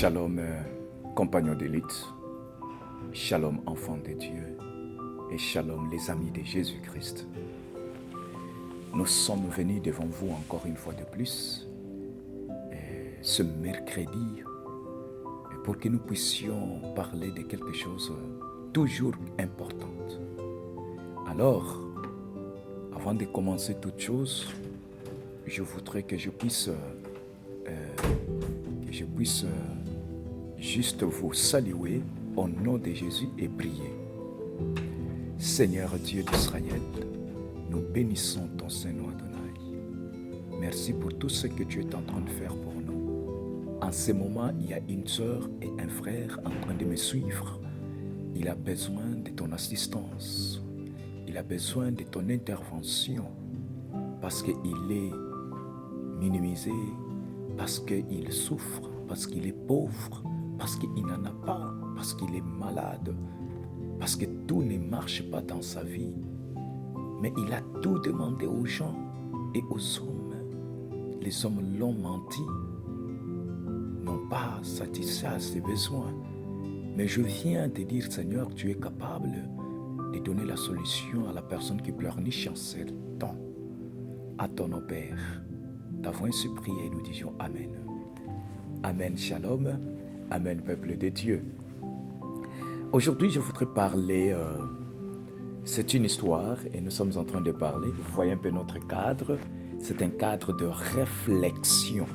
Shalom, compagnons d'élite, shalom, enfants de Dieu, et shalom, les amis de Jésus-Christ. Nous sommes venus devant vous encore une fois de plus, ce mercredi, pour que nous puissions parler de quelque chose toujours important. Alors, avant de commencer toute chose, je voudrais que je puisse juste vous saluer au nom de Jésus et prier. Seigneur Dieu d'Israël, nous bénissons ton Saint-Nom Adonai. Merci pour tout ce que tu es en train de faire pour nous. En ce moment, il y a une sœur et un frère en train de me suivre. Il a besoin de ton assistance. Il a besoin de ton intervention parce qu'il est minimisé, parce qu'il souffre, parce qu'il est pauvre, parce qu'il n'en a pas, parce qu'il est malade, parce que tout ne marche pas dans sa vie. Mais il a tout demandé aux gens et aux hommes. Les hommes l'ont menti, n'ont pas satisfait ses besoins. Mais je viens te dire, Seigneur, tu es capable de donner la solution à la personne qui pleurniche en ce temps. À ton nom, Père. T'avons ainsi prié, nous disions Amen. Amen, shalom. Amen, peuple de Dieu. Aujourd'hui, je voudrais parler, c'est une histoire et nous sommes en train de parler. Vous voyez un peu notre cadre. C'est un cadre de réflexion.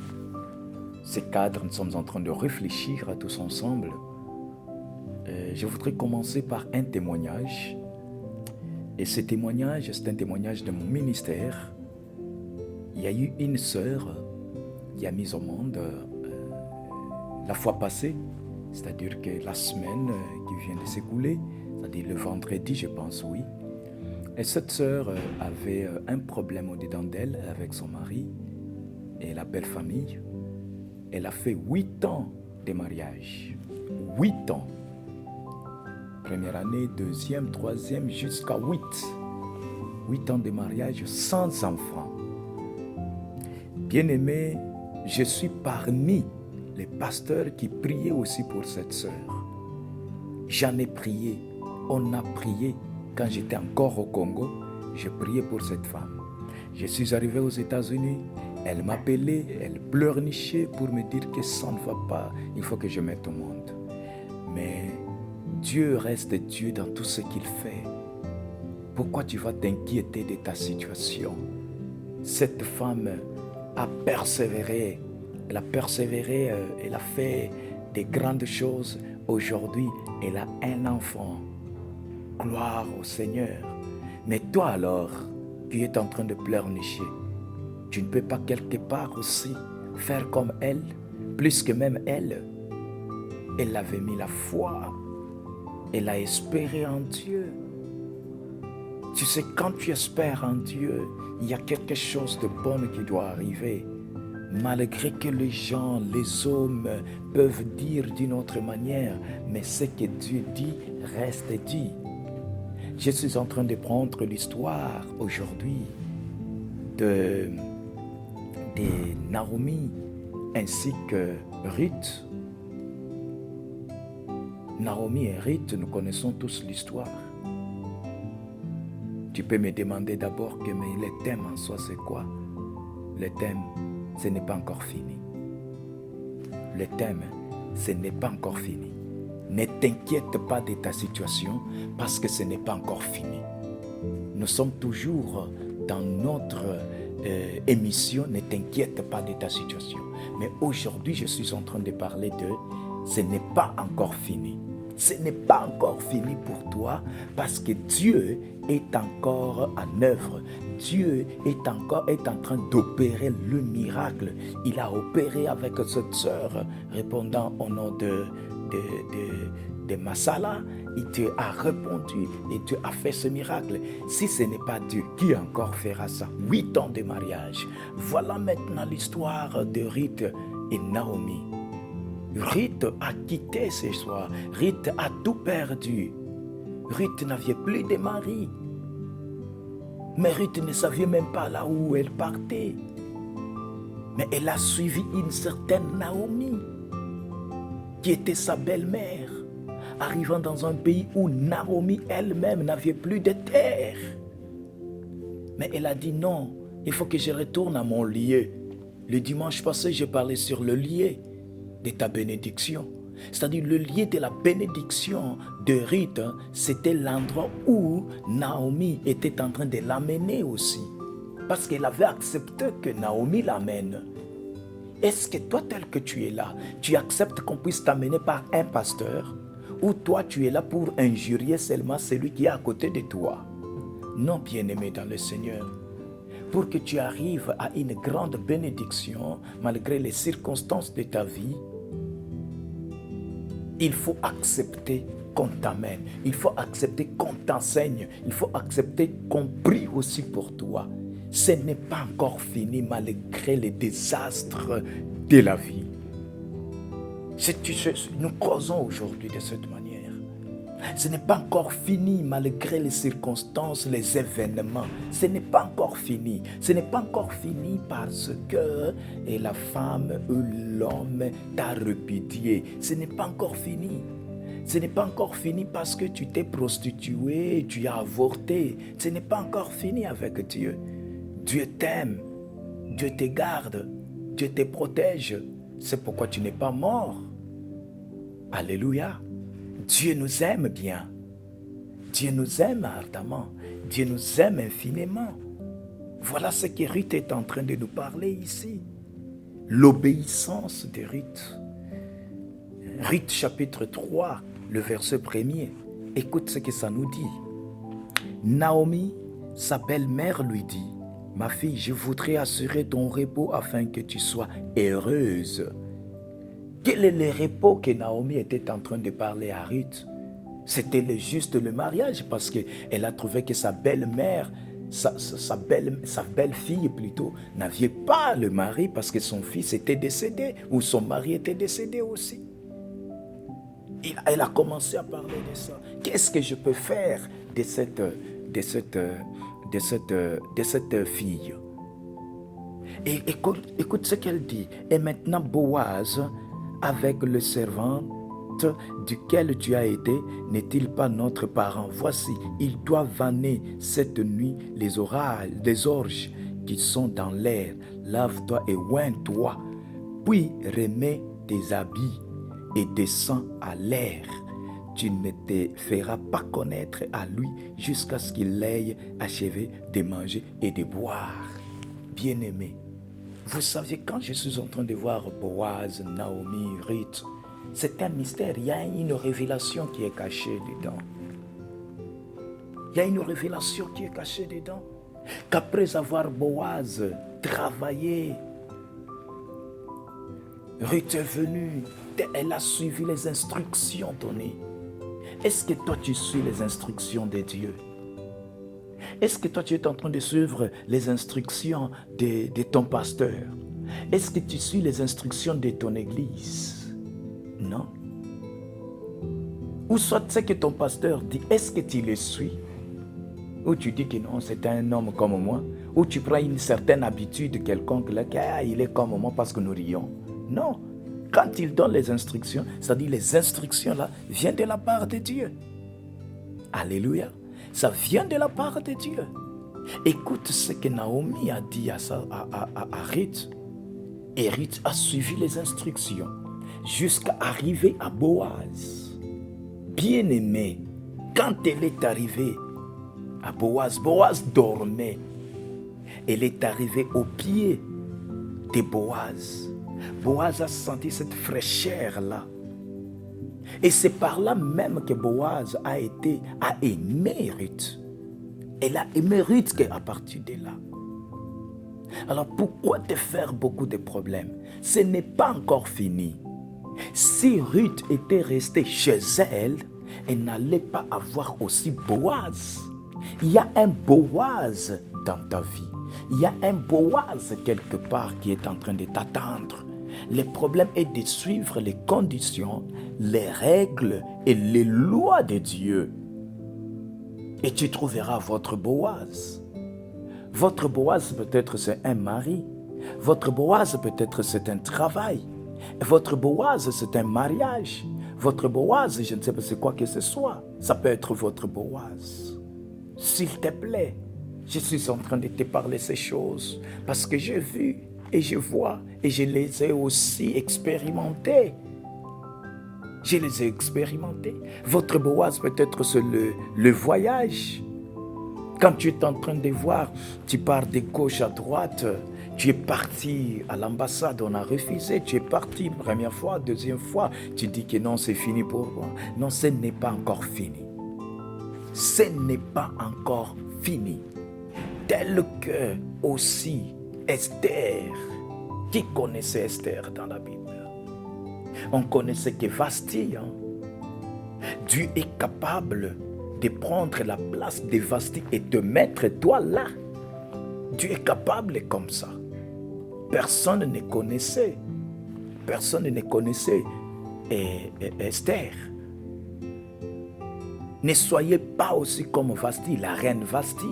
Ce cadre, nous sommes en train de réfléchir à tous ensemble. Je voudrais commencer par un témoignage. Et ce témoignage, c'est un témoignage de mon ministère. Il y a eu une sœur qui a mis au monde la fois passée, c'est-à-dire que la semaine qui vient de s'écouler, c'est-à-dire le vendredi, je pense, oui. Et cette sœur avait un problème au-dedans d'elle avec son mari et la belle famille. Elle a fait 8 ans de mariage. 8 ans. Première année, deuxième, troisième, jusqu'à 8. 8 ans de mariage sans enfant. Bien-aimé, je suis parmi les pasteurs qui priaient aussi pour cette sœur. J'en ai prié, on a prié. Quand j'étais encore au Congo, je priais pour cette femme. Je suis arrivé aux États-Unis, elle m'appelait, elle pleurnichait pour me dire que ça ne va pas, il faut que je mette au monde. Mais Dieu reste Dieu dans tout ce qu'il fait. Pourquoi tu vas t'inquiéter de ta situation? Cette femme a persévéré. Elle a persévéré, elle a fait des grandes choses. Aujourd'hui, elle a un enfant. Gloire au Seigneur. Mais toi alors, qui es en train de pleurnicher, tu ne peux pas quelque part aussi faire comme elle, plus que même elle. Elle avait mis la foi. Elle a espéré en Dieu. Tu sais, quand tu espères en Dieu, il y a quelque chose de bon qui doit arriver. Malgré que les gens, les hommes peuvent dire d'une autre manière, mais ce que Dieu dit reste dit. Je suis en train de prendre l'histoire aujourd'hui de Naomi ainsi que Ruth. Naomi et Ruth, nous connaissons tous l'histoire. Tu peux me demander d'abord que le thème en soi, c'est quoi? Le thème, ce n'est pas encore fini. Le thème, ce n'est pas encore fini. Ne t'inquiète pas de ta situation parce que ce n'est pas encore fini. Nous sommes toujours dans notre émission, ne t'inquiète pas de ta situation. Mais aujourd'hui, je suis en train de parler de ce n'est pas encore fini. Ce n'est pas encore fini pour toi parce que Dieu est encore en œuvre. Dieu est en train d'opérer le miracle. Il a opéré avec cette sœur répondant au nom de Massala. Et Dieu a répondu et Dieu a fait ce miracle. Si ce n'est pas Dieu, qui encore fera ça? 8 ans de mariage. Voilà maintenant l'histoire de Ruth et Naomi. Ruth a quitté ses choix. Ruth a tout perdu. Ruth n'avait plus de mari. Mais Ruth ne savait même pas là où elle partait. Mais elle a suivi une certaine Naomi. qui était sa belle-mère, arrivant dans un pays où Naomi elle-même n'avait plus de terre. Mais elle a dit non, il faut que je retourne à mon lieu. Le dimanche passé, j'ai parlé sur le lieu de ta bénédiction. C'est-à-dire le lieu de la bénédiction de Ruth, c'était l'endroit où Naomi était en train de l'amener aussi. Parce qu'elle avait accepté que Naomi l'amène. Est-ce que toi, tel que tu es là, tu acceptes qu'on puisse t'amener par un pasteur? Ou toi, tu es là pour injurier seulement celui qui est à côté de toi? Non, bien-aimé dans le Seigneur. Pour que tu arrives à une grande bénédiction, malgré les circonstances de ta vie, il faut accepter qu'on t'amène. Il faut accepter qu'on t'enseigne. Il faut accepter qu'on prie aussi pour toi. Ce n'est pas encore fini malgré les désastres de la vie. Nous causons aujourd'hui de cette manière. Ce n'est pas encore fini malgré les circonstances, les événements. Ce n'est pas encore fini. Ce n'est pas encore fini parce que la femme ou l'homme t'a répudié. Ce n'est pas encore fini. Ce n'est pas encore fini parce que tu t'es prostitué, tu as avorté. Ce n'est pas encore fini avec Dieu. Dieu t'aime, Dieu te garde, Dieu te protège. C'est pourquoi tu n'es pas mort. Alléluia. Dieu nous aime bien. Dieu nous aime ardemment. Dieu nous aime infiniment. Voilà ce que Ruth est en train de nous parler ici. L'obéissance de Ruth. Ruth chapitre 3, le verset 1er. Écoute ce que ça nous dit. Naomi, sa belle-mère, lui dit: ma fille, je voudrais assurer ton repos afin que tu sois heureuse. Quel est le repos que Naomi était en train de parler à Ruth? C'était juste le mariage, parce qu'elle a trouvé que sa belle-mère, sa belle-fille plutôt, n'avait pas le mari parce que son fils était décédé, ou son mari était décédé aussi. Elle a commencé à parler de ça. Qu'est-ce que je peux faire de cette fille? Et écoute ce qu'elle dit. Et maintenant Boaz, avec le servante duquel tu as été, n'est-il pas notre parent? Voici, il doit vanner cette nuit les orges qui sont dans l'air. Lave-toi et oins-toi, puis remets tes habits et descends à l'air. Tu ne te feras pas connaître à lui jusqu'à ce qu'il ait achevé de manger et de boire. Bien-aimé, vous savez, quand je suis en train de voir Boaz, Naomi, Ruth, c'est un mystère. Il y a une révélation qui est cachée dedans. Il y a une révélation qui est cachée dedans. Qu'après avoir Boaz travaillé, Ruth est venue, elle a suivi les instructions données. Est-ce que toi tu suis les instructions de Dieu? Est-ce que toi tu es en train de suivre les instructions de ton pasteur? Est-ce que tu suis les instructions de ton église? Non. Ou soit ce que ton pasteur dit, est-ce que tu le suis? Ou tu dis que non, c'est un homme comme moi? Ou tu prends une certaine habitude quelconque, là, il est comme moi parce que nous rions? Non. Quand il donne les instructions, c'est-à-dire les instructions là, viennent de la part de Dieu. Alléluia. Ça vient de la part de Dieu. Écoute ce que Naomi a dit à Ruth. Et Ruth a suivi les instructions jusqu'à arriver à Boaz. Bien-aimé, quand elle est arrivée à Boaz, Boaz dormait. Elle est arrivée au pied de Boaz. Boaz a senti cette fraîcheur-là. Et c'est par là même que Boaz a aimé Ruth. Elle a aimé Ruth qu'à partir de là. Alors pourquoi te faire beaucoup de problèmes? Ce n'est pas encore fini. Si Ruth était restée chez elle, elle n'allait pas avoir aussi Boaz. Il y a un Boaz dans ta vie. Il y a un Boaz quelque part qui est en train de t'attendre. Le problème est de suivre les conditions, les règles et les lois de Dieu. Et tu trouveras votre Boaz. Votre Boaz peut-être c'est un mari. Votre Boaz peut-être c'est un travail. Votre Boaz, c'est un mariage. Votre Boaz, je ne sais pas c'est quoi que ce soit. Ça peut être votre Boaz. S'il te plaît, je suis en train de te parler ces choses parce que j'ai vu et je vois et je les ai aussi expérimentées. Je les ai expérimentés. Votre Boaz peut-être c'est le voyage. Quand tu es en train de voir, tu pars de gauche à droite, tu es parti à l'ambassade, on a refusé, tu es parti première fois, deuxième fois, tu dis que non, c'est fini pour moi. Non, ce n'est pas encore fini. Ce n'est pas encore fini. Tel que aussi Esther, qui connaissait Esther dans la Bible? On connaissait que Vasti, Dieu est capable de prendre la place de Vasti et de mettre toi là. Dieu est capable comme ça. Personne ne connaissait Esther. Ne soyez pas aussi comme Vasti, la reine Vasti.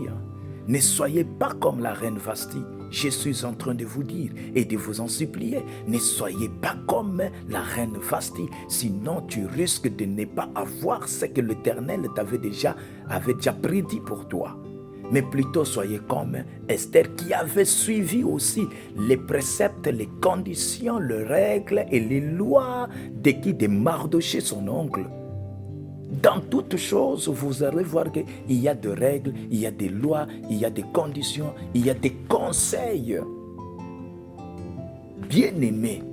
Ne soyez pas comme la reine Vasti. Je suis en train de vous dire et de vous en supplier, ne soyez pas comme la reine Vasti, sinon tu risques de ne pas avoir ce que l'Éternel avait déjà prédit pour toi. Mais plutôt soyez comme Esther qui avait suivi aussi les préceptes, les conditions, les règles et les lois de Mardochée, son oncle. Dans toutes choses, vous allez voir qu'il y a des règles, il y a des lois, il y a des conditions, il y a des conseils. Bien-aimé,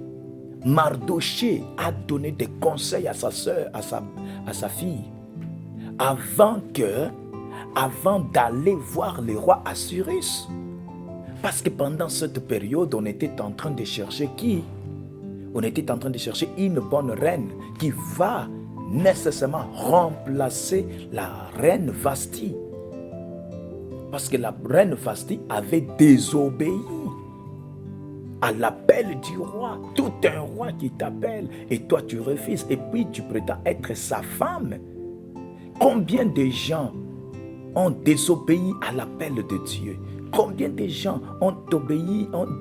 Mardochée a donné des conseils à sa sœur, à sa fille, avant d'aller voir le roi Assuérus. Parce que pendant cette période, on était en train de chercher qui? On était en train de chercher une bonne reine qui va nécessairement remplacer la reine Vasti. Parce que la reine Vasti avait désobéi à l'appel du roi. Tout un roi qui t'appelle et toi tu refuses et puis tu prétends être sa femme. Combien de gens ont désobéi à l'appel de Dieu? Combien de gens ont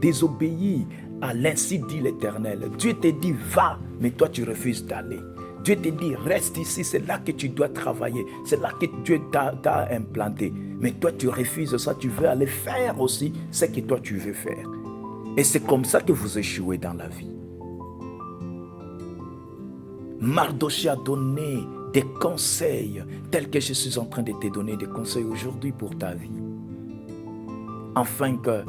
désobéi à l'ainsi dit l'Éternel? Dieu te dit va, mais toi tu refuses d'aller. Dieu te dit reste ici, c'est là que tu dois travailler, c'est là que Dieu t'a implanté. Mais toi tu refuses ça, tu veux aller faire aussi ce que toi tu veux faire. Et c'est comme ça que vous échouez dans la vie. Mardochée a donné des conseils tels que je suis en train de te donner des conseils aujourd'hui pour ta vie. Afin que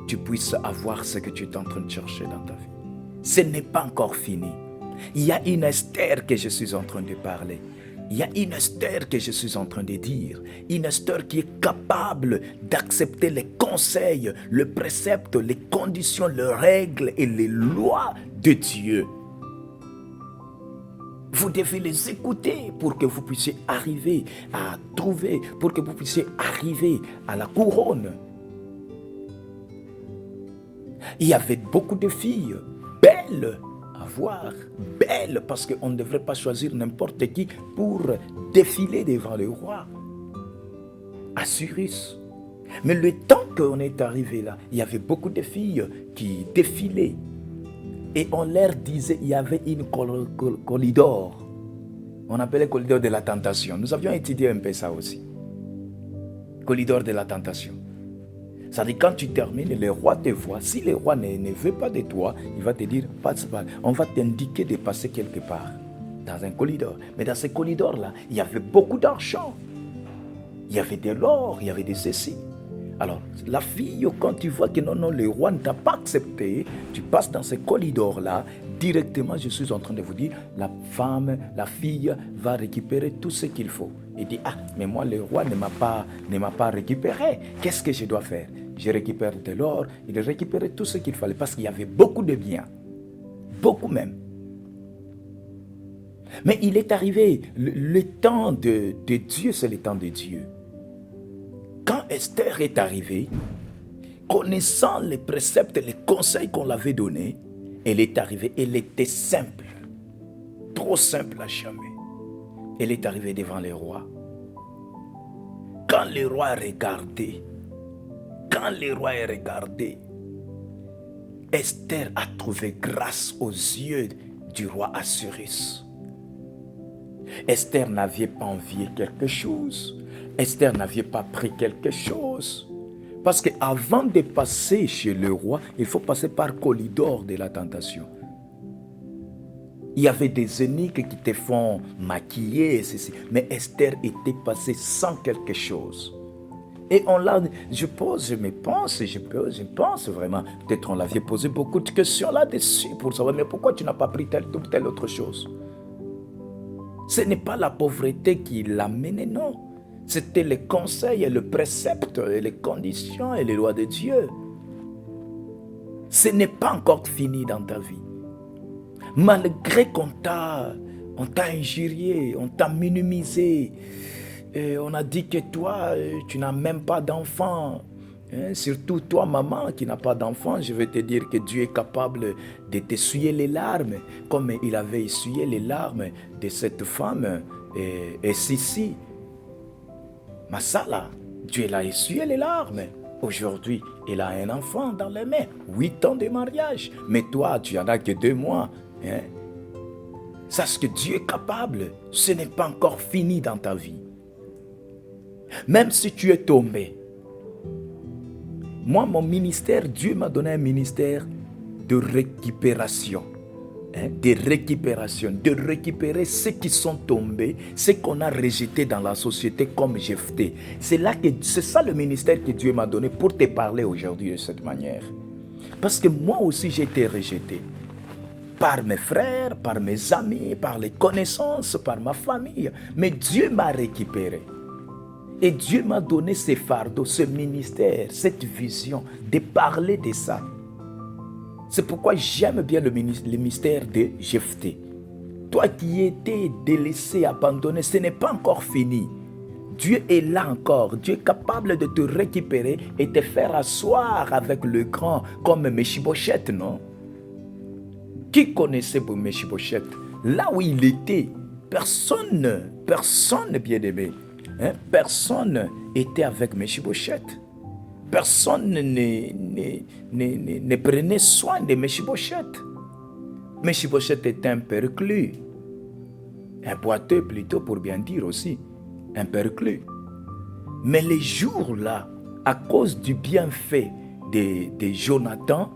tu puisses avoir ce que tu es en train de chercher dans ta vie. Ce n'est pas encore fini. Il y a une Esther que je suis en train de parler. Il y a une Esther que je suis en train de dire. Une Esther qui est capable d'accepter les conseils, les préceptes, les conditions, les règles et les lois de Dieu. Vous devez les écouter pour que vous puissiez arriver à trouver, pour que vous puissiez arriver à la couronne. Il y avait beaucoup de filles belles à voir, belles parce qu'on ne devrait pas choisir n'importe qui pour défiler devant le roi Assuérus. Mais le temps qu'on est arrivé là, il y avait beaucoup de filles qui défilaient. Et on leur disait, il y avait une corridor. On appelait corridor de la tentation. Nous avions étudié un peu ça aussi. Corridor de la tentation. Ça dit quand tu termines, le roi te voit. Si le roi ne veut pas de toi, il va te dire, on va t'indiquer de passer quelque part. Dans un corridor. Mais dans ce corridor-là, il y avait beaucoup d'argent. Il y avait de l'or, il y avait de ceci. Alors, la fille, quand tu vois que non, le roi ne t'a pas accepté, tu passes dans ce corridor-là, directement, je suis en train de vous dire, la femme, la fille va récupérer tout ce qu'il faut. Il dit, mais moi, le roi ne m'a pas récupéré. Qu'est-ce que je dois faire? Je récupère de l'or, il récupérait tout ce qu'il fallait, parce qu'il y avait beaucoup de biens. Beaucoup même. Mais il est arrivé, le temps de Dieu, c'est le temps de Dieu. Quand Esther est arrivée, connaissant les préceptes et les conseils qu'on l'avait donnés, elle est arrivée, elle était simple, trop simple à jamais. Elle est arrivée devant le roi. Quand le roi regardait, Esther a trouvé grâce aux yeux du roi Assuérus. Esther n'avait pas envié quelque chose. Esther n'avait pas pris quelque chose. Parce qu'avant de passer chez le roi, il faut passer par le corridor de la tentation. Il y avait des eunuques qui te font maquiller, ceci. Mais Esther était passée sans quelque chose. Et on l'a, je pense vraiment, peut-être on l'avait posé beaucoup de questions là-dessus pour savoir, mais pourquoi tu n'as pas pris telle ou telle autre chose? Ce n'est pas la pauvreté qui l'a mené, non. C'était les conseils et le précepte et les conditions et les lois de Dieu. Ce n'est pas encore fini dans ta vie. Malgré qu'on t'a injurié, on t'a minimisé, on a dit que toi, tu n'as même pas d'enfant. Surtout toi, maman, qui n'a pas d'enfant, je vais te dire que Dieu est capable de t'essuyer les larmes, comme il avait essuyé les larmes de cette femme, et Sissi. Masala, Dieu l'a essuyé les larmes. Aujourd'hui, il a un enfant dans les mains, 8 ans de mariage. Mais toi, tu n'en as que 2 mois. Sache que Dieu est capable. Ce n'est pas encore fini dans ta vie. Même si tu es tombé. Moi, mon ministère, Dieu m'a donné un ministère de récupération. De récupération, de récupérer ceux qui sont tombés, ceux qu'on a rejetés dans la société comme Jephthé. C'est ça le ministère que Dieu m'a donné pour te parler aujourd'hui de cette manière. Parce que moi aussi j'ai été rejeté. Par mes frères, par mes amis, par les connaissances, par ma famille. Mais Dieu m'a récupéré. Et Dieu m'a donné ce fardeau, ce ministère, cette vision de parler de ça. C'est pourquoi j'aime bien le mystère de Jephthé. Toi qui étais délaissé, abandonné, ce n'est pas encore fini. Dieu est là encore. Dieu est capable de te récupérer et te faire asseoir avec le grand, comme Mephibosheth, non? Qui connaissait Mephibosheth? Là où il était, personne bien-aimé, personne était avec Mephibosheth. Personne ne prenait soin de Mephibosheth. Mephibosheth était un perclus. Un boiteux plutôt pour bien dire aussi. Un perclus. Mais les jours-là, à cause du bienfait de Jonathan,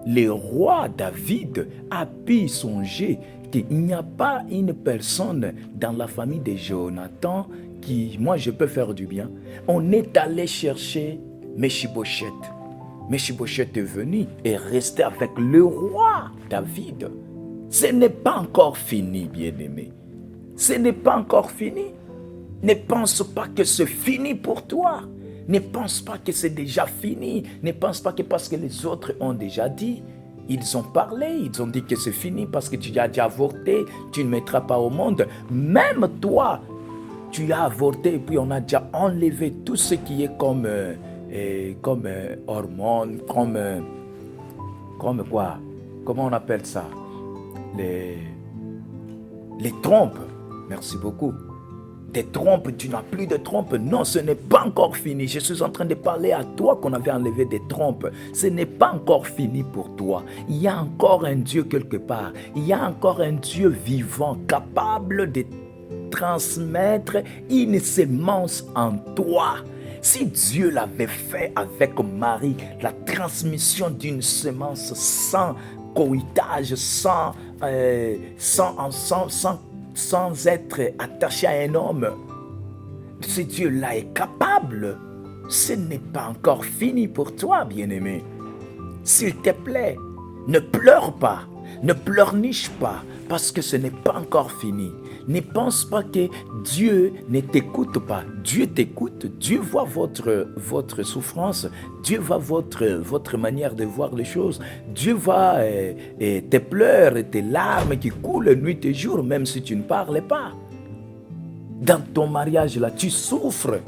le roi David a pu songer qu'il n'y a pas une personne dans la famille de Jonathan qui, moi je peux faire du bien. On est allé chercher Mephibosheth. Mephibosheth est venu et resté avec le roi David. Ce n'est pas encore fini, bien-aimé. Ce n'est pas encore fini. Ne pense pas que c'est fini pour toi. Ne pense pas que c'est déjà fini. Ne pense pas que parce que les autres ont déjà dit, ils ont parlé, ils ont dit que c'est fini parce que tu as déjà avorté, tu ne mettras pas au monde. Même toi, tu as avorté et puis on a déjà enlevé tout ce qui est comme hormones, comme quoi? Comment on appelle ça? Les trompes. Merci beaucoup. Des trompes, tu n'as plus de trompes. Non, ce n'est pas encore fini. Je suis en train de parler à toi qu'on avait enlevé des trompes. Ce n'est pas encore fini pour toi. Il y a encore un Dieu quelque part. Il y a encore un Dieu vivant, capable de transmettre une semence en toi. Si Dieu l'avait fait avec Marie, la transmission d'une semence sans coïtage, sans être attaché à un homme, si Dieu-là est capable, ce n'est pas encore fini pour toi, bien-aimé. S'il te plaît, ne pleure pas, ne pleurniche pas, parce que ce n'est pas encore fini. Ne pense pas que Dieu ne t'écoute pas. Dieu t'écoute, Dieu voit votre souffrance, Dieu voit votre manière de voir les choses. Dieu voit tes pleurs et tes larmes qui coulent nuit et jour, même si tu ne parles pas. Dans ton mariage là, tu souffres.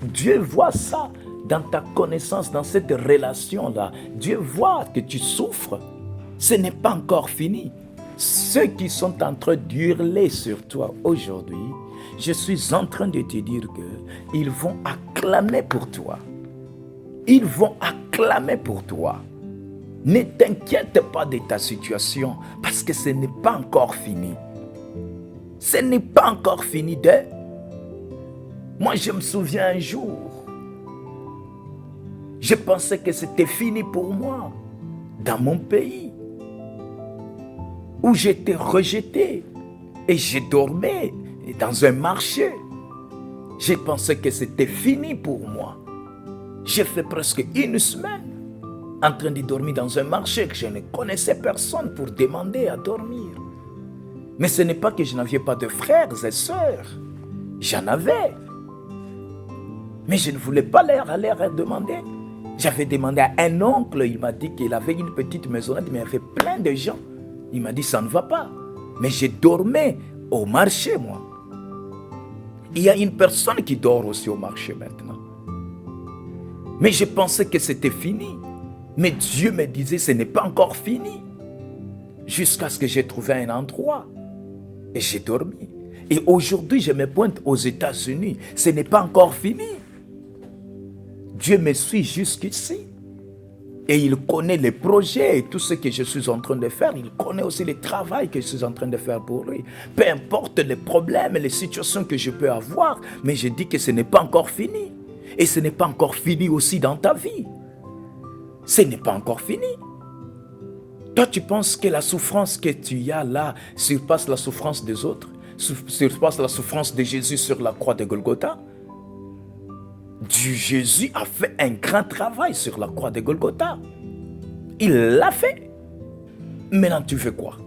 Dieu voit ça dans ta connaissance, dans cette relation là. Dieu voit que tu souffres. Ce n'est pas encore fini. Ceux qui sont en train d'hurler sur toi aujourd'hui, je suis en train de te dire qu'ils vont acclamer pour toi. Ils vont acclamer pour toi. Ne t'inquiète pas de ta situation parce que ce n'est pas encore fini. Ce n'est pas encore fini d'être. Moi, je me souviens un jour, je pensais que c'était fini pour moi dans mon pays où j'étais rejeté et je dormais dans un marché. Je pensais que c'était fini pour moi. J'ai fait presque une semaine en train de dormir dans un marché que je ne connaissais personne pour demander à dormir. Mais ce n'est pas que je n'avais pas de frères et sœurs. J'en avais. Mais je ne voulais pas aller leur demander. J'avais demandé à un oncle, il m'a dit qu'il avait une petite maisonnette, mais il y avait plein de gens. Il m'a dit, ça ne va pas. Mais je dormais au marché, moi. Il y a une personne qui dort aussi au marché maintenant. Mais je pensais que c'était fini. Mais Dieu me disait, ce n'est pas encore fini. Jusqu'à ce que j'ai trouvé un endroit. Et j'ai dormi. Et aujourd'hui, je me pointe aux États-Unis. Ce n'est pas encore fini. Dieu me suit jusqu'ici. Et il connaît les projets et tout ce que je suis en train de faire. Il connaît aussi le travail que je suis en train de faire pour lui. Peu importe les problèmes et les situations que je peux avoir, mais je dis que ce n'est pas encore fini. Et ce n'est pas encore fini aussi dans ta vie. Ce n'est pas encore fini. Toi, tu penses que la souffrance que tu as là surpasse la souffrance des autres, surpasse la souffrance de Jésus sur la croix de Golgotha? Jésus a fait un grand travail sur la croix de Golgotha. Il l'a fait. Maintenant, tu veux quoi?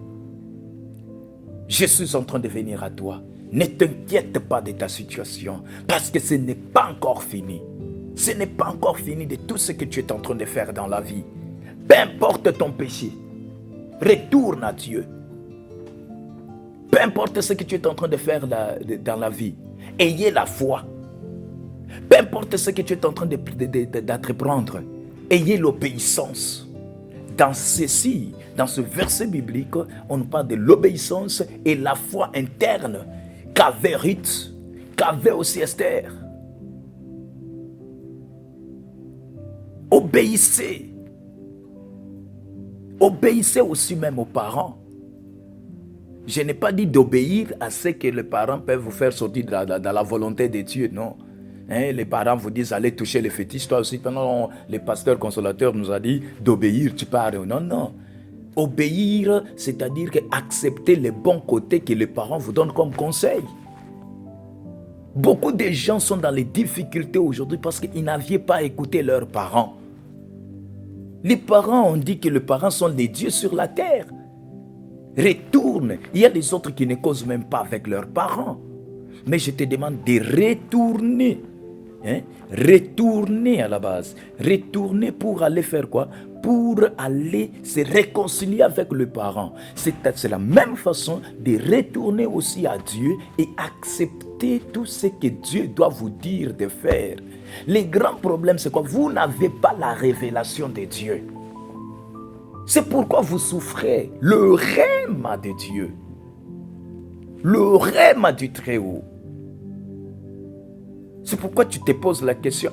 Je suis en train de venir à toi. Ne t'inquiète pas de ta situation parce que ce n'est pas encore fini. Ce n'est pas encore fini de tout ce que tu es en train de faire dans la vie. Peu importe ton péché, retourne à Dieu. Peu importe ce que tu es en train de faire dans la vie, ayez la foi. Peu importe ce que tu es en train d'entreprendre, ayez l'obéissance. Dans ce verset biblique, on parle de l'obéissance et la foi interne qu'avait Ruth, qu'avait aussi Esther. Obéissez. Obéissez aussi même aux parents. Je n'ai pas dit d'obéir à ce que les parents peuvent vous faire sortir dans la volonté de Dieu, non. Les parents vous disent allez toucher les fétiches. Toi aussi, pendant le pasteur consolateur nous a dit d'obéir, tu parles. Non, non. Obéir, c'est-à-dire accepter les bons côtés que les parents vous donnent comme conseil. Beaucoup de gens sont dans les difficultés aujourd'hui parce qu'ils n'avaient pas écouté leurs parents. Les parents ont dit que les parents sont les dieux sur la terre. Retourne. Il y a des autres qui ne causent même pas avec leurs parents. Mais je te demande de retourner. Retourner à la base. Retourner pour aller faire quoi? Pour aller se réconcilier avec le parent. C'est la même façon de retourner aussi à Dieu et accepter tout ce que Dieu doit vous dire de faire. Les grands problèmes, c'est quoi? Vous n'avez pas la révélation de Dieu. C'est pourquoi vous souffrez. Le rhéma de Dieu. Le rhéma du Très-Haut. C'est pourquoi tu te poses la question,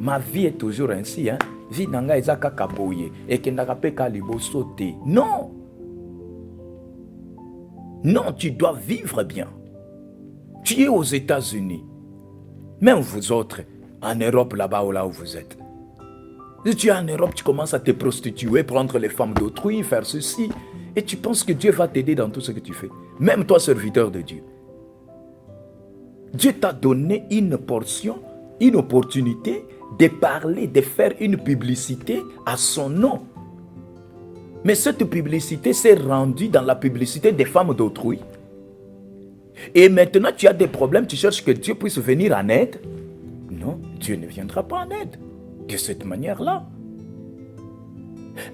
ma vie est toujours ainsi, vie nanga ezaka kaboye et que n'agape kalibo sauter. Non. Non, tu dois vivre bien. Tu es aux États-Unis. Même vous autres, en Europe, là-bas là où vous êtes. Si tu es en Europe, tu commences à te prostituer, prendre les femmes d'autrui, faire ceci. Et tu penses que Dieu va t'aider dans tout ce que tu fais. Même toi, serviteur de Dieu. Dieu t'a donné une portion, une opportunité de parler, de faire une publicité à son nom. Mais cette publicité s'est rendue dans la publicité des femmes d'autrui. Et maintenant, tu as des problèmes, tu cherches que Dieu puisse venir en aide. Non, Dieu ne viendra pas en aide de cette manière-là.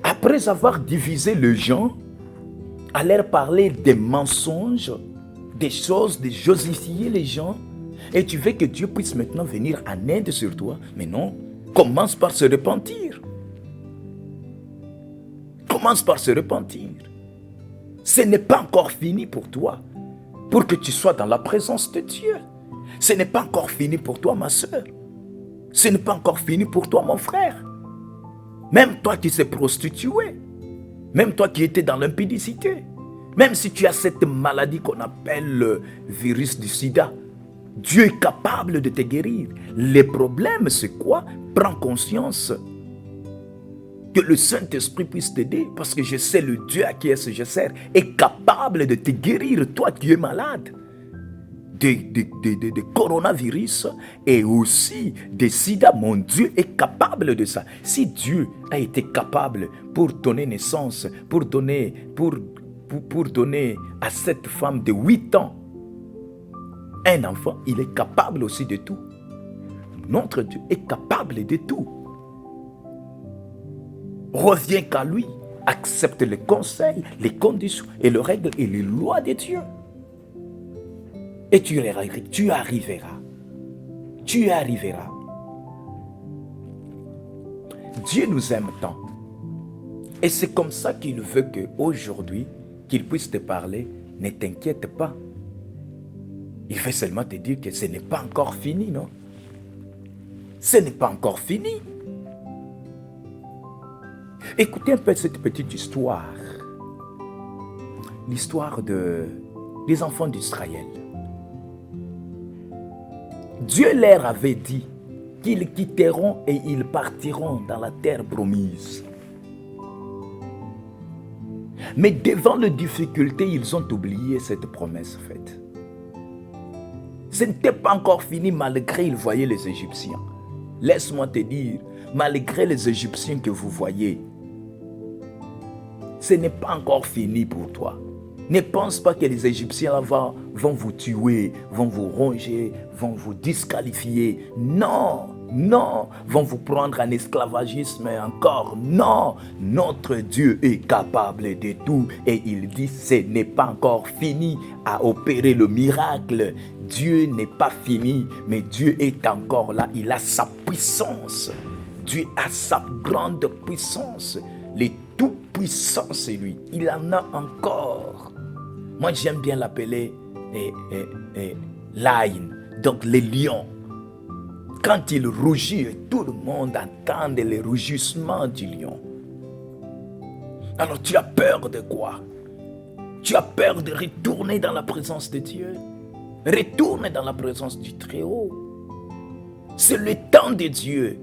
Après avoir divisé les gens, à leur parler des mensonges, des choses, de josifier les gens, et tu veux que Dieu puisse maintenant venir en aide sur toi. Mais non, commence par se repentir. Commence par se repentir. Ce n'est pas encore fini pour toi, pour que tu sois dans la présence de Dieu. Ce n'est pas encore fini pour toi, ma soeur. Ce n'est pas encore fini pour toi, mon frère. Même toi qui s'es prostitué. Même toi qui étais dans l'impudicité. Même si tu as cette maladie qu'on appelle le virus du sida, Dieu est capable de te guérir. Les problèmes, c'est quoi? Prends conscience. Que le Saint-Esprit puisse t'aider, parce que je sais le Dieu à qui je sers est capable de te guérir, toi qui es malade, de coronavirus et aussi de sida. Mon Dieu est capable de ça. Si Dieu a été capable pour donner naissance, pour donner à cette femme de 8 ans un enfant, il est capable aussi de tout. Notre Dieu est capable de tout. Reviens qu'à lui, accepte les conseils, les conditions et les règles et les lois de Dieu. Et tu arriveras. Tu arriveras. Dieu nous aime tant. Et c'est comme ça qu'il veut qu'aujourd'hui, qu'il puisse te parler. Ne t'inquiète pas. Il veut seulement te dire que ce n'est pas encore fini, non? Ce n'est pas encore fini. Écoutez un peu cette petite histoire. L'histoire des enfants d'Israël. Dieu leur avait dit qu'ils quitteront et ils partiront dans la terre promise. Mais devant les difficultés, ils ont oublié cette promesse faite. Ce n'était pas encore fini malgré qu'ils voyaient les Égyptiens. Laisse-moi te dire, malgré les Égyptiens que vous voyez, ce n'est pas encore fini pour toi. Ne pense pas que les Égyptiens vont vous tuer, vont vous ronger, vont vous disqualifier. Non, non, vont vous prendre en esclavagisme encore. Non, notre Dieu est capable de tout. Et il dit, ce n'est pas encore fini à opérer le miracle. Dieu n'est pas fini, mais Dieu est encore là. Il a sa puissance. Dieu a sa grande puissance. Les tout-puissants, c'est lui. Il en a encore. Moi, j'aime bien l'appeler lion, donc les lions. Quand il rougit, tout le monde entend les rugissements du lion. Alors, tu as peur de quoi? Tu as peur de retourner dans la présence de Dieu? Retourne dans la présence du Très-Haut. C'est le temps de Dieu.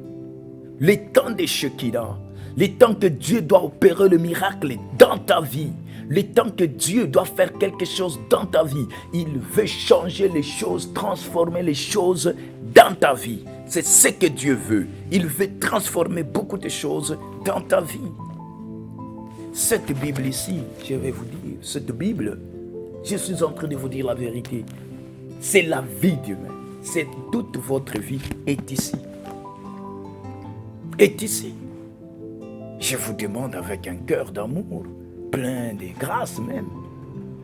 Le temps de Shekinah. Le temps que Dieu doit opérer le miracle dans ta vie. Le temps que Dieu doit faire quelque chose dans ta vie. Il veut changer les choses, transformer les choses dans ta vie. C'est ce que Dieu veut. Il veut transformer beaucoup de choses dans ta vie. Cette Bible ici, je vais vous dire, cette Bible, je suis en train de vous dire la vérité. C'est la vie d'humain. C'est toute votre vie est ici. Est ici. Je vous demande avec un cœur d'amour, plein de grâce même.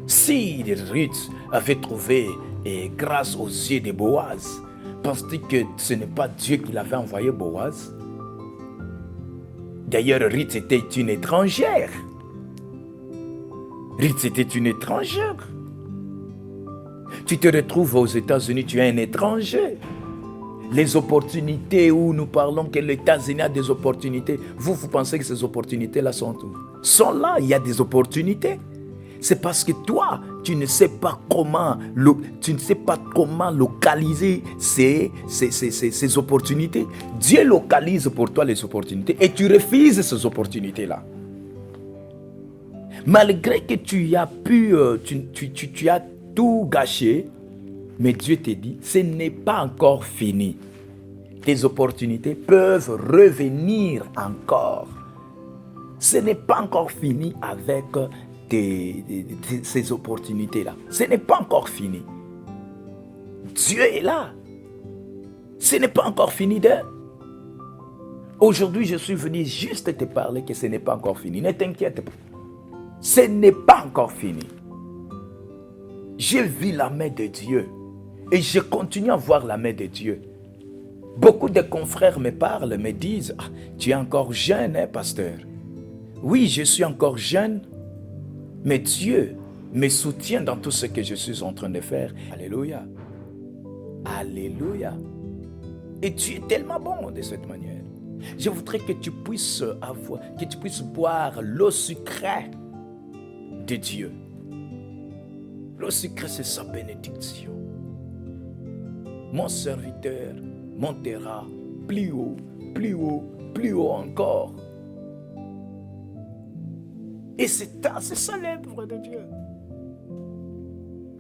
Si Ruth avait trouvé grâce aux yeux de Boaz, penses-tu que ce n'est pas Dieu qui l'avait envoyé Boaz? D'ailleurs, Ruth était une étrangère. Ruth était une étrangère. Tu te retrouves aux États-Unis, tu es un étranger. Les opportunités où nous parlons que les États-Unis a des opportunités, vous pensez que ces opportunités-là sont là, il y a des opportunités. C'est parce que toi, tu ne sais pas comment localiser ces opportunités. Dieu localise pour toi les opportunités et tu refuses ces opportunités-là. Malgré que tu as tu as tout gâché, mais Dieu te dit, ce n'est pas encore fini. Tes opportunités peuvent revenir encore. Ce n'est pas encore fini avec ces opportunités-là. Ce n'est pas encore fini. Dieu est là. Ce n'est pas encore fini d'être. Aujourd'hui, je suis venu juste te parler que ce n'est pas encore fini. Ne t'inquiète pas. Ce n'est pas encore fini. J'ai vu la main de Dieu. Et je continue à voir la main de Dieu. Beaucoup de confrères me parlent, me disent, tu es encore jeune, hein, pasteur? Oui, je suis encore jeune, mais Dieu me soutient dans tout ce que je suis en train de faire. Alléluia. Alléluia. Et tu es tellement bon de cette manière. Je voudrais que tu puisses boire l'eau sucrée de Dieu. L'eau sucrée, c'est sa bénédiction. Mon serviteur montera plus haut, plus haut, plus haut encore. Et c'est ça l'œuvre de Dieu.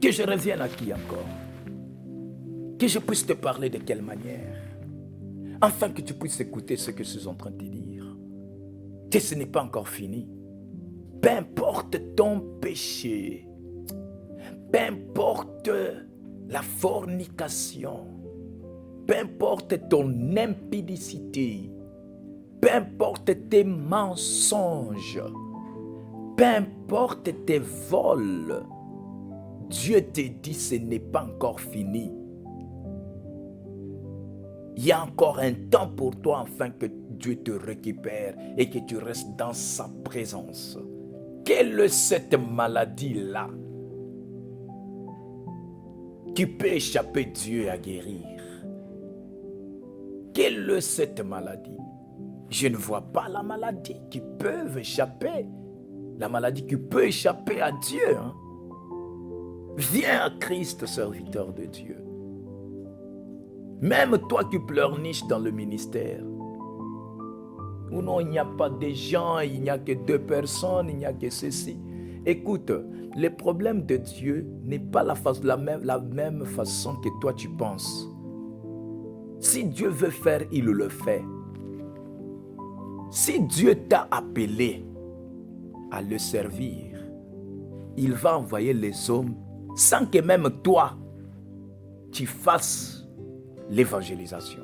Que je revienne à qui encore? Que je puisse te parler de quelle manière? Afin que tu puisses écouter ce que je suis en train de te dire. Que ce n'est pas encore fini. Peu importe ton péché. Peu importe la fornication. Peu importe ton impudicité. Peu importe tes mensonges. Peu importe tes vols. Dieu te dit ce n'est pas encore fini. Il y a encore un temps pour toi afin que Dieu te récupère et que tu restes dans sa présence. Quelle est cette maladie-là qui peut échapper Dieu à guérir? Quelle est cette maladie? Je ne vois pas la maladie qui peut échapper. La maladie qui peut échapper à Dieu. Viens à Christ, serviteur de Dieu. Même toi qui pleurniches dans le ministère, où non, il n'y a pas de gens, il n'y a que 2 personnes, il n'y a que ceci. Écoute, le problème de Dieu n'est pas la même façon que toi tu penses. Si Dieu veut faire, il le fait. Si Dieu t'a appelé à le servir, il va envoyer les hommes sans que même toi, tu fasses l'évangélisation.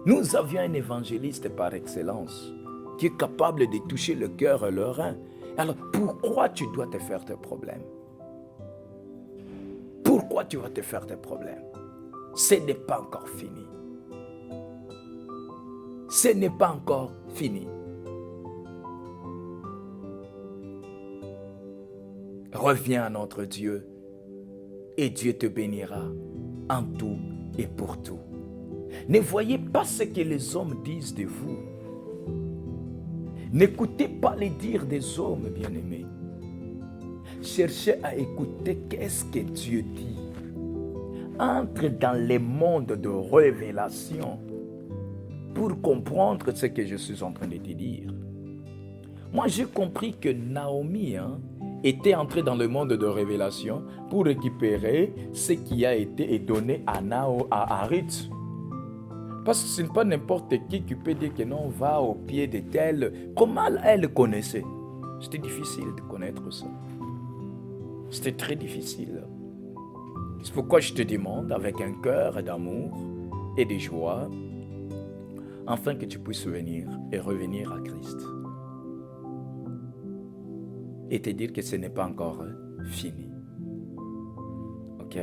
Nous avions un évangéliste par excellence qui est capable de toucher le cœur et le rein. Alors pourquoi tu dois te faire des problèmes? Pourquoi tu vas te faire des problèmes? Ce n'est pas encore fini. Ce n'est pas encore fini. Reviens à notre Dieu et Dieu te bénira en tout et pour tout. Ne voyez pas ce que les hommes disent de vous. N'écoutez pas les dires des hommes, bien-aimés. Cherchez à écouter qu'est-ce que Dieu dit. Entre dans le monde de révélation pour comprendre ce que je suis en train de te dire. Moi, j'ai compris que Naomi était entrée dans le monde de révélation pour récupérer ce qui a été donné à Ruth. Parce que ce n'est pas n'importe qui peut dire que non, va au pied de tel. Comment elle connaissait? C'était difficile de connaître ça. C'était très difficile. C'est pourquoi je te demande, avec un cœur d'amour et de joie, afin que tu puisses venir et revenir à Christ. Et te dire que ce n'est pas encore fini. Ok?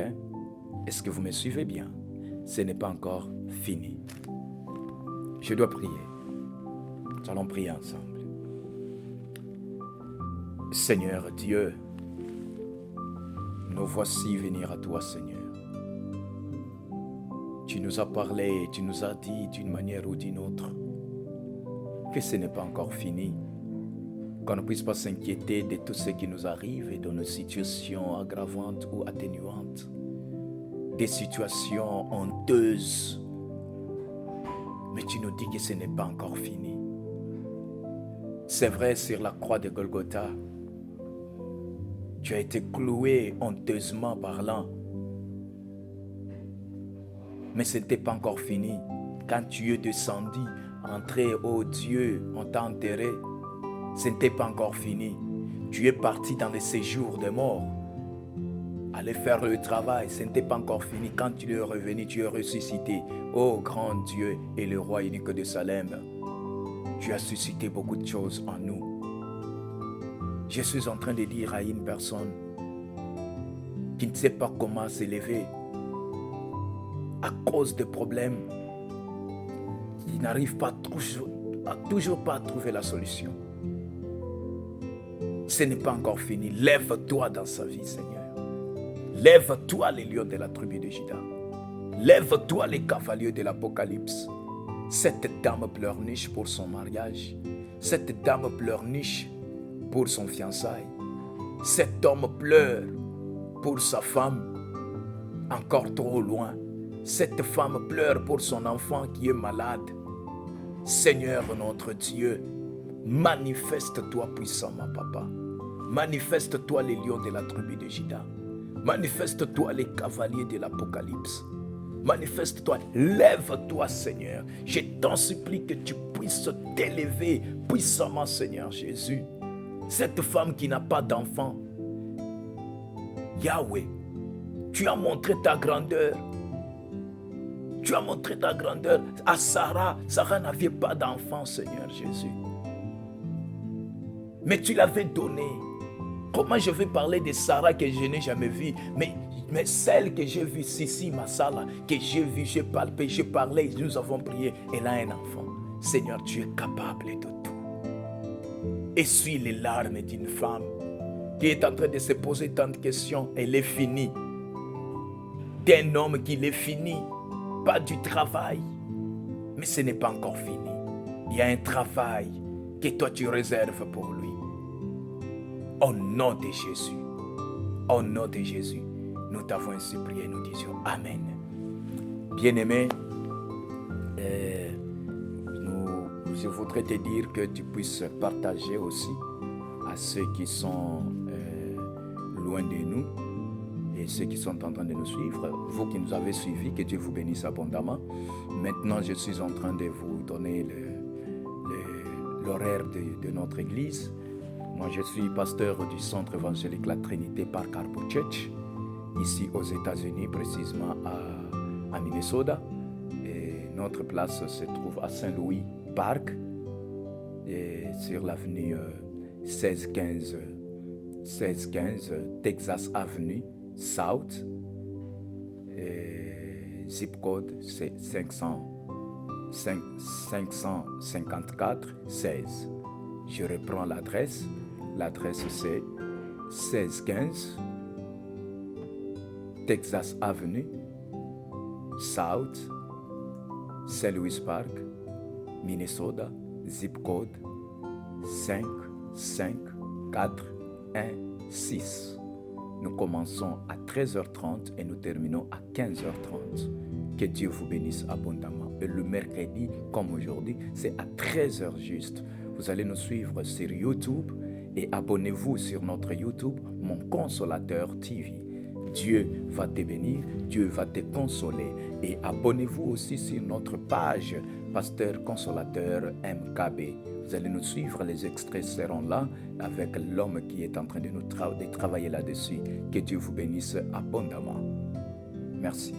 Est-ce que vous me suivez bien? Ce n'est pas encore fini. Je dois prier. Nous allons prier ensemble. Seigneur Dieu, nous voici venir à toi, Seigneur. Tu nous as parlé, tu nous as dit d'une manière ou d'une autre que ce n'est pas encore fini, qu'on ne puisse pas s'inquiéter de tout ce qui nous arrive et de nos situations aggravantes ou atténuantes, des situations honteuses. Mais tu nous dis que ce n'est pas encore fini. C'est vrai, sur la croix de Golgotha, tu as été cloué honteusement parlant. Mais ce n'était pas encore fini. Quand tu es descendu, entré, oh Dieu, on t'a enterré. Ce n'était pas encore fini. Tu es parti dans le séjour des morts. Aller faire le travail, ce n'était pas encore fini. Quand tu es revenu, tu es ressuscité. Oh grand Dieu et le roi unique de Salem, tu as suscité beaucoup de choses en nous. Je suis en train de dire à une personne qui ne sait pas comment s'élever à cause de problèmes, qui n'arrive pas toujours pas à trouver la solution. Ce n'est pas encore fini. Lève-toi dans sa vie, Seigneur. Lève-toi les lions de la tribu de Juda. Lève-toi les cavaliers de l'Apocalypse. Cette dame pleurniche pour son mariage. Cette dame pleurniche pour son fiançailles. Cet homme pleure pour sa femme, encore trop loin. Cette femme pleure pour son enfant qui est malade. Seigneur notre Dieu, manifeste-toi puissamment, Papa. Manifeste-toi les lions de la tribu de Juda. Manifeste-toi les cavaliers de l'Apocalypse. Manifeste-toi, lève-toi, Seigneur. Je t'en supplie que tu puisses t'élever puissamment, Seigneur Jésus. Cette femme qui n'a pas d'enfant, Yahweh, tu as montré ta grandeur. Tu as montré ta grandeur à Sarah. Sarah n'avait pas d'enfant, Seigneur Jésus. Mais tu l'avais donné. Comment je vais parler de Sarah que je n'ai jamais vue, mais celle que j'ai vue, Sissi Massala, que j'ai vue, j'ai palpé, j'ai parlé, nous avons prié, elle a un enfant. Seigneur, tu es capable de tout. Essuie les larmes d'une femme qui est en train de se poser tant de questions. Elle est finie. D'un homme qui est fini, pas du travail. Mais ce n'est pas encore fini. Il y a un travail que toi tu réserves pour lui. Au nom de Jésus, au nom de Jésus, nous t'avons ainsi prié, nous disions Amen. Bien-aimé, je voudrais te dire que tu puisses partager aussi à ceux qui sont loin de nous et ceux qui sont en train de nous suivre. Vous qui nous avez suivis, que Dieu vous bénisse abondamment. Maintenant, je suis en train de vous donner l'horaire de notre église. Moi, je suis pasteur du centre évangélique La Trinité Park Harbor Church, ici aux États-Unis, précisément à Minnesota. Et notre place se trouve à Saint-Louis Park, et sur l'avenue 1615 Texas Avenue South. Et zip code c'est 554 16. Je reprends l'adresse. L'adresse c'est 1615 Texas Avenue South, St. Louis Park, Minnesota, zip code 55416. Nous commençons à 13h30 et nous terminons à 15h30. Que Dieu vous bénisse abondamment. Et le mercredi, comme aujourd'hui, c'est à 13h juste. Vous allez nous suivre sur YouTube et abonnez-vous sur notre YouTube, Mon Consolateur TV. Dieu va te bénir, Dieu va te consoler. Et abonnez-vous aussi sur notre page Pasteur Consolateur MKB. Vous allez nous suivre, les extraits seront là avec l'homme qui est en train de travailler là-dessus. Que Dieu vous bénisse abondamment. Merci.